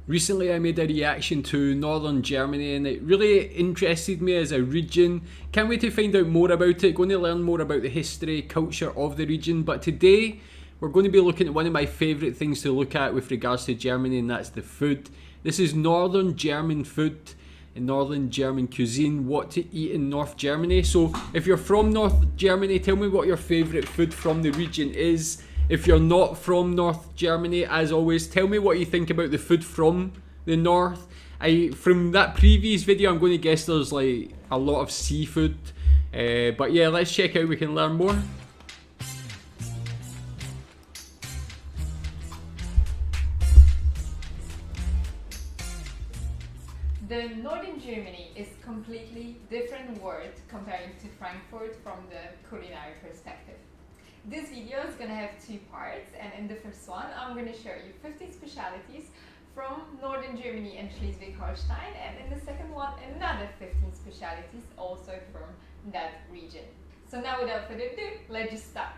Recently I made a reaction to Northern Germany and it really interested me as a region. Can't wait to find out more about it, going to learn more about the history, culture of the region. But today we're going to be looking at one of my favourite things to look at with regards to Germany, and that's the food. This is Northern German food and Northern German cuisine, what to eat in North Germany. So if you're from North Germany, tell me what your favourite food from the region is. If you're not from North Germany, as always, tell me what you think about the food from the north. From that previous video, I'm going to guess there's like a lot of seafood. But yeah, let's check out, we can learn more. The northern Germany is completely different world comparing to Frankfurt from the culinary perspective. This video is gonna have two parts, and in the first one I'm gonna show you 50 specialties from northern Germany and Schleswig-Holstein, and in the second one another 15 specialties also from that region. So now without further ado, let's just start.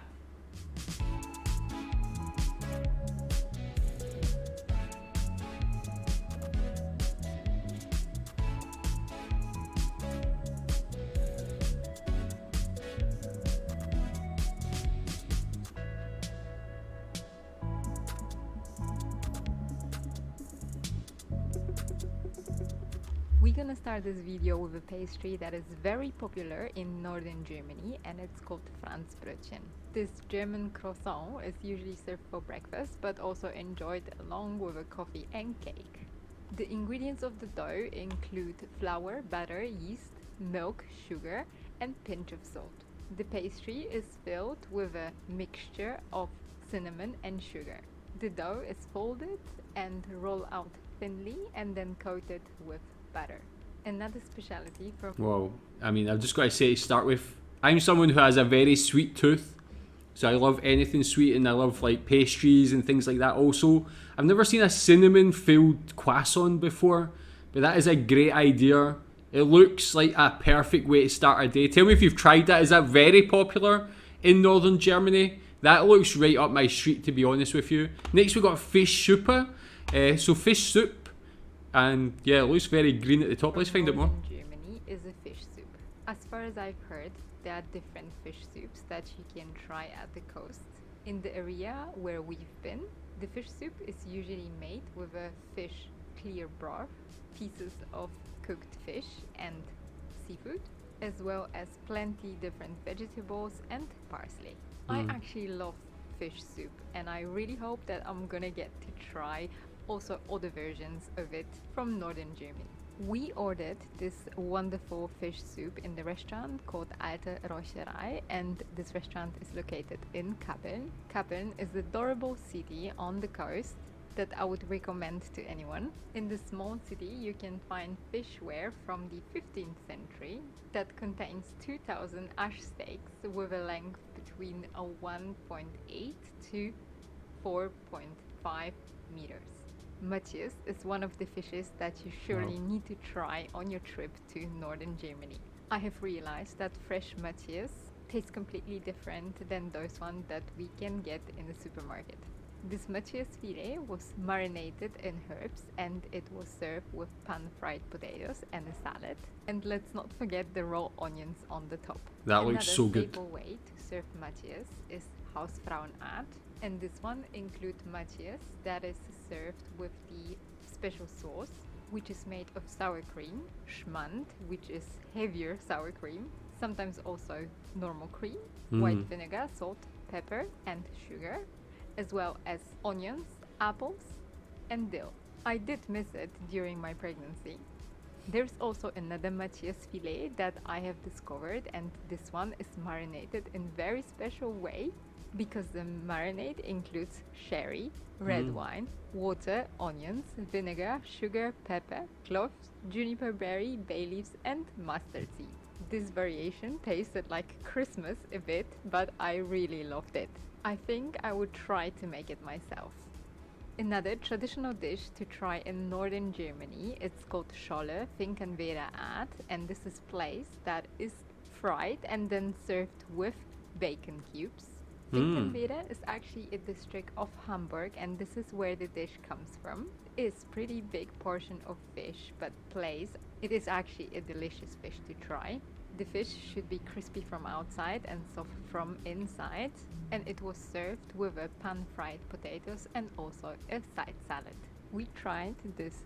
We're gonna start this video with a pastry that is very popular in northern Germany, and it's called Franzbrötchen. This German croissant is usually served for breakfast but also enjoyed along with a coffee and cake. The ingredients of the dough include flour, butter, yeast, milk, sugar and pinch of salt. The pastry is filled with a mixture of cinnamon and sugar. The dough is folded and rolled out thinly and then coated with butter. Another specialty from... Well, I mean, I've just got to say to start with, I'm someone who has a very sweet tooth. So I love anything sweet, and I love like pastries and things like that also. I've never seen a cinnamon filled croissant before, but that is a great idea. It looks like a perfect way to start a day. Tell me if you've tried that. Is that very popular in northern Germany? That looks right up my street, to be honest with you. Next we got fish soup. So fish soup. And yeah, it looks very green at the top. Let's find out more. Germany is a fish soup. As far as I've heard, there are different fish soups that you can try at the coast. In the area where we've been, the fish soup is usually made with a fish clear broth, pieces of cooked fish and seafood, as well as plenty different vegetables and parsley. I actually love fish soup, and I really hope that I'm gonna get to try also other versions of it from northern Germany. We ordered this wonderful fish soup in the restaurant called Alte Räucherei, and this restaurant is located in Kappeln. Kappeln is an adorable city on the coast that I would recommend to anyone. In the small city you can find fishware from the 15th century that contains 2000 ash steaks with a length between a 1.8 to 4.5 meters. Matthias is one of the fishes that you surely need to try on your trip to northern Germany. I have realized that fresh Matthias tastes completely different than those ones that we can get in the supermarket. This Matthias filet was marinated in herbs, and it was served with pan-fried potatoes and a salad. And let's not forget the raw onions on the top. That looks so good. Another staple way to serve Matthias is Hausfrauenart, and this one includes Matthias that is served with the special sauce, which is made of sour cream, Schmand, which is heavier sour cream, sometimes also normal cream, white vinegar, salt, pepper and sugar, as well as onions, apples and dill. I did miss it during my pregnancy. There's also another Matthias filet that I have discovered, and this one is marinated in very special way because the marinade includes sherry, red wine, water, onions, vinegar, sugar, pepper, cloves, juniper berry, bay leaves and mustard seed. This variation tasted like Christmas a bit, but I really loved it. I think I would try to make it myself. Another traditional dish to try in northern Germany, it's called Scholle, Finkenwerder Art, and this is place that is fried and then served with bacon cubes. Finkenwerder is actually a district of Hamburg, and this is where the dish comes from. It's pretty big portion of fish, but place. It is actually a delicious fish to try. The fish should be crispy from outside and soft from inside, and it was served with a pan-fried potatoes and also a side salad. We tried this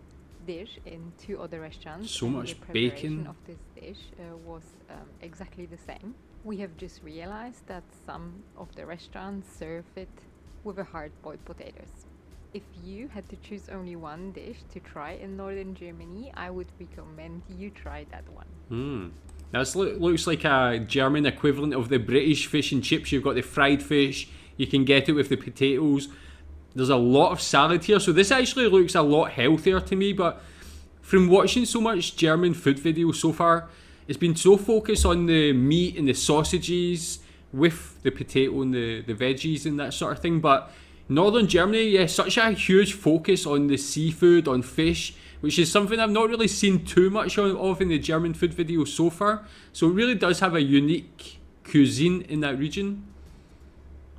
dish in 2 other restaurants. So and much the preparation bacon. of this dish was exactly the same. We have just realized that some of the restaurants serve it with a hard-boiled potatoes. If you had to choose only one dish to try in northern Germany, I would recommend you try that one. That looks like a German equivalent of the British fish and chips. You've got the fried fish, you can get it with the potatoes. There's a lot of salad here, so this actually looks a lot healthier to me, but from watching so much German food videos so far, it's been so focused on the meat and the sausages with the potato and the veggies and that sort of thing, but northern Germany, yeah, such a huge focus on the seafood, on fish, which is something I've not really seen too much of in the German food videos so far. So it really does have a unique cuisine in that region.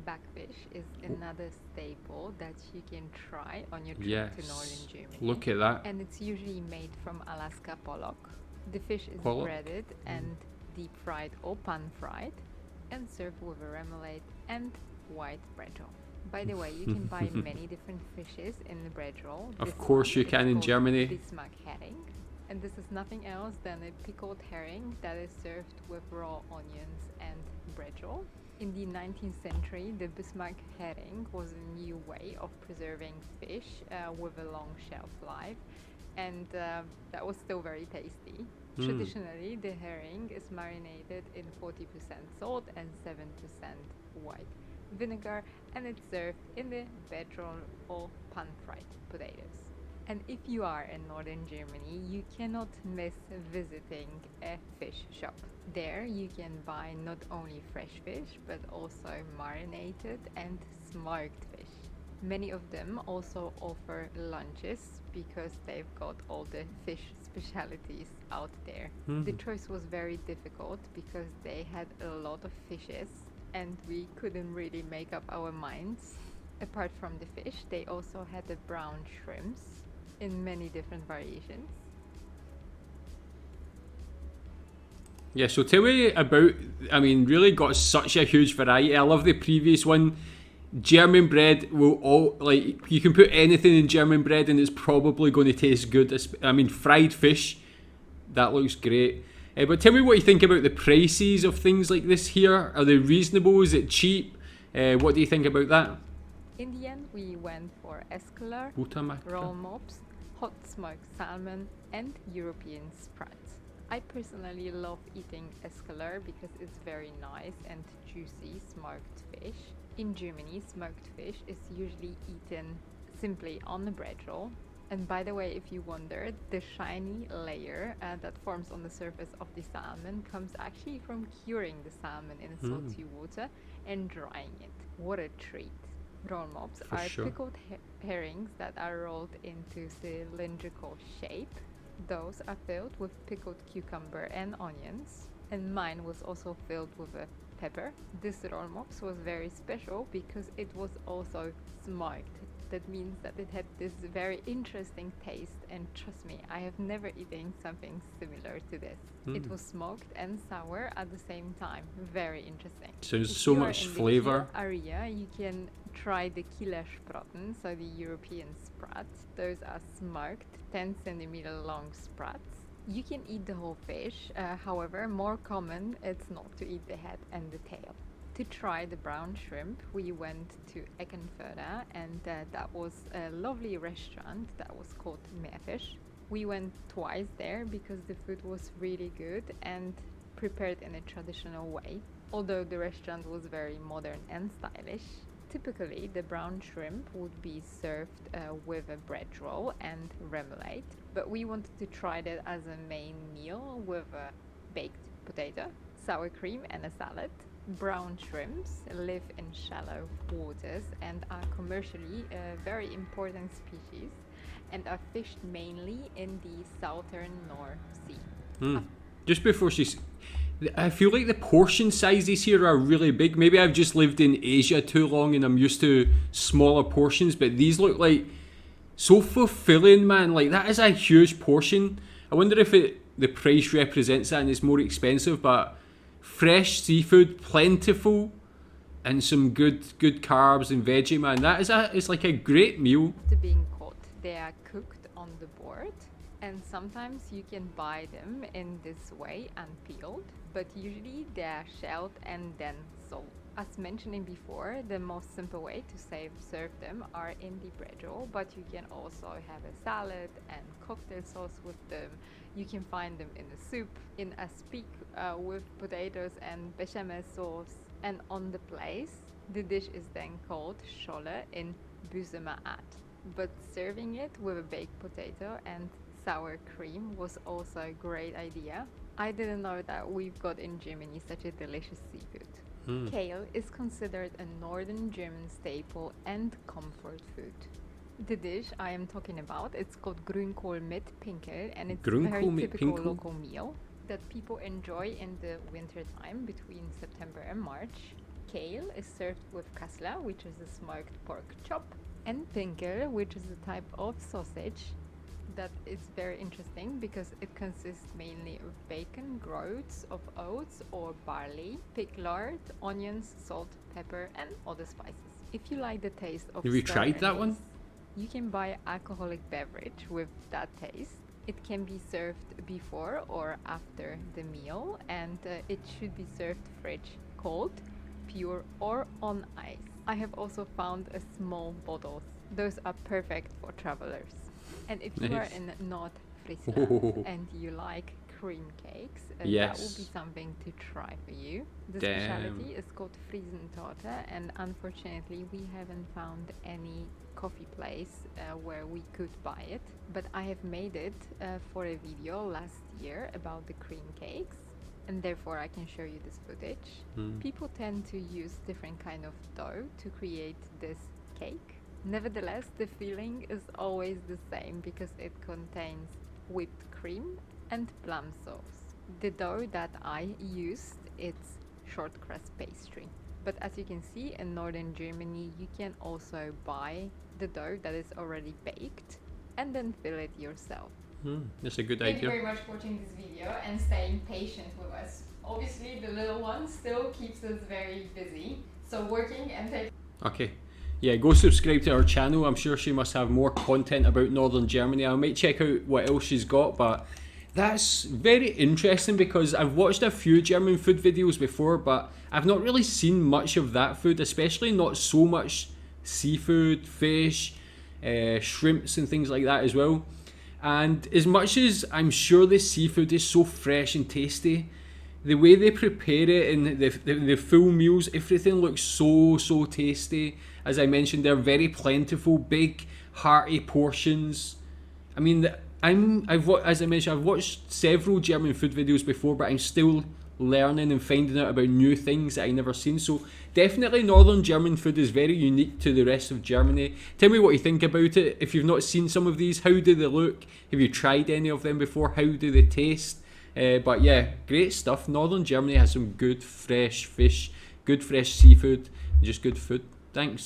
Backfish is another staple that you can try on your trip Yes, to northern Germany. look at that. And it's usually made from Alaska pollock. The fish is Pollock? breaded and deep fried or pan fried and served with a remoulade and white bread roll. By the way, you can buy many different fishes in the bread roll. Of This course one you is can in called Germany. Bismarck herring. And this is nothing else than a pickled herring that is served with raw onions and bread roll. In the 19th century, the Bismarck herring was a new way of preserving fish with a long shelf life, and that was still very tasty. Traditionally, the herring is marinated in 40% salt and 7% white vinegar, and it's served in the bread roll or pan-fried potatoes. And if you are in northern Germany, you cannot miss visiting a fish shop. There you can buy not only fresh fish, but also marinated and smoked fish. Many of them also offer lunches because they've got all the fish specialties out there. The choice was very difficult because they had a lot of fishes and we couldn't really make up our minds. Apart from the fish, they also had the brown shrimps in many different variations. Yeah, so tell me about, really got such a huge variety. I love the previous one. German bread will all, like, you can put anything in German bread and it's probably going to taste good. Fried fish, that looks great. But tell me what you think about the prices of things like this here. Are they reasonable? Is it cheap? What do you think about that? In the end, we went for Eskeler, Buttermacke. roll mops, hot smoked salmon, and European sprats. I personally love eating Eskeler because it's very nice and juicy smoked fish. In Germany, smoked fish is usually eaten simply on the bread roll. And by the way, if you wondered, the shiny layer that forms on the surface of the salmon comes actually from curing the salmon in salty water and drying it. What a treat! Roll mops For are sure. pickled herrings that are rolled into cylindrical shape. Those are filled with pickled cucumber and onions. And mine was also filled with a pepper. This roll mops was very special because it was also smoked. That means that it had this very interesting taste, and trust me, I have never eaten something similar to this. It was smoked and sour at the same time. Very interesting. Sounds If so you are much in the flavour. Kiel area, you can try the Kieler Sprotten, so the European sprats. Those are smoked, 10 centimeter long sprats. You can eat the whole fish, however, more common it's not to eat the head and the tail. To try the brown shrimp, we went to Eckenförde, and that was a lovely restaurant that was called Meerfisch. We went twice there because the food was really good and prepared in a traditional way. Although the restaurant was very modern and stylish, typically the brown shrimp would be served with a bread roll and remoulade, but we wanted to try that as a main meal with a baked potato, sour cream and a salad. Brown shrimps live in shallow waters and are commercially a very important species and are fished mainly in the southern North Sea. Just before I feel like the portion sizes here are really big. Maybe I've just lived in Asia too long and I'm used to smaller portions, but these look like so fulfilling, man. Like, that is a huge portion. I wonder if the price represents that and it's more expensive, but fresh seafood, plentiful, and some good carbs and veggie, man. It's like a great meal. After being caught, they are cooked on the board, and sometimes you can buy them in this way unpeeled, but usually they are shelled and then sold. As mentioning before, the most simple way to serve them are in the bread roll, but you can also have a salad and cocktail sauce with them. You can find them in a soup, in a speak with potatoes and bechamel sauce. And on the place, the dish is then called scholle in busemaat. But serving it with a baked potato and sour cream was also a great idea. I didn't know that we've got in Germany such a delicious seafood. Kale is considered a northern German staple and comfort food. The dish I am talking about, it's called Grünkohl mit Pinkel, and it's a very typical local meal that people enjoy in the winter time between September and March. Kale is served with Kassler, which is a smoked pork chop, and Pinkel, which is a type of sausage that is very interesting because it consists mainly of bacon, groats of oats or barley, pig lard, onions, salt, pepper, and other spices. If you like the taste of have you tried that one? You can buy alcoholic beverage with that taste. It can be served before or after the meal, and it should be served fridge, cold, pure, or on ice. I have also found a small bottles. Those are perfect for travelers. And if you are in North Friesland and you like cream cakes, that will be something to try for you. The specialty is called Friesentorte, and unfortunately we haven't found any coffee place where we could buy it. But I have made it for a video last year about the cream cakes, and therefore I can show you this footage. People tend to use different kind of dough to create this cake. Nevertheless, the feeling is always the same because it contains whipped cream and plum sauce. The dough that I used, it's short crust pastry. But as you can see, in northern Germany, you can also buy the dough that is already baked and then fill it yourself. That's a good idea. Thank you very much for watching this video and staying patient with us. Obviously, the little one still keeps us very busy, so working and taking... Okay. Yeah, go subscribe to our channel. I'm sure she must have more content about northern Germany. I might check out what else she's got, but that's very interesting because I've watched a few German food videos before, but I've not really seen much of that food, especially not so much seafood, fish, shrimps and things like that as well. And as much as I'm sure the seafood is so fresh and tasty, the way they prepare it and the full meals, everything looks so tasty. As I mentioned, they're very plentiful, big, hearty portions. I mean, as I mentioned, I've watched several German food videos before, but I'm still learning and finding out about new things that I've never seen. So definitely northern German food is very unique to the rest of Germany. Tell me what you think about it. If you've not seen some of these, how do they look? Have you tried any of them before? How do they taste? But yeah, great stuff. Northern Germany has some good fresh fish, good fresh seafood, just good food. Thanks.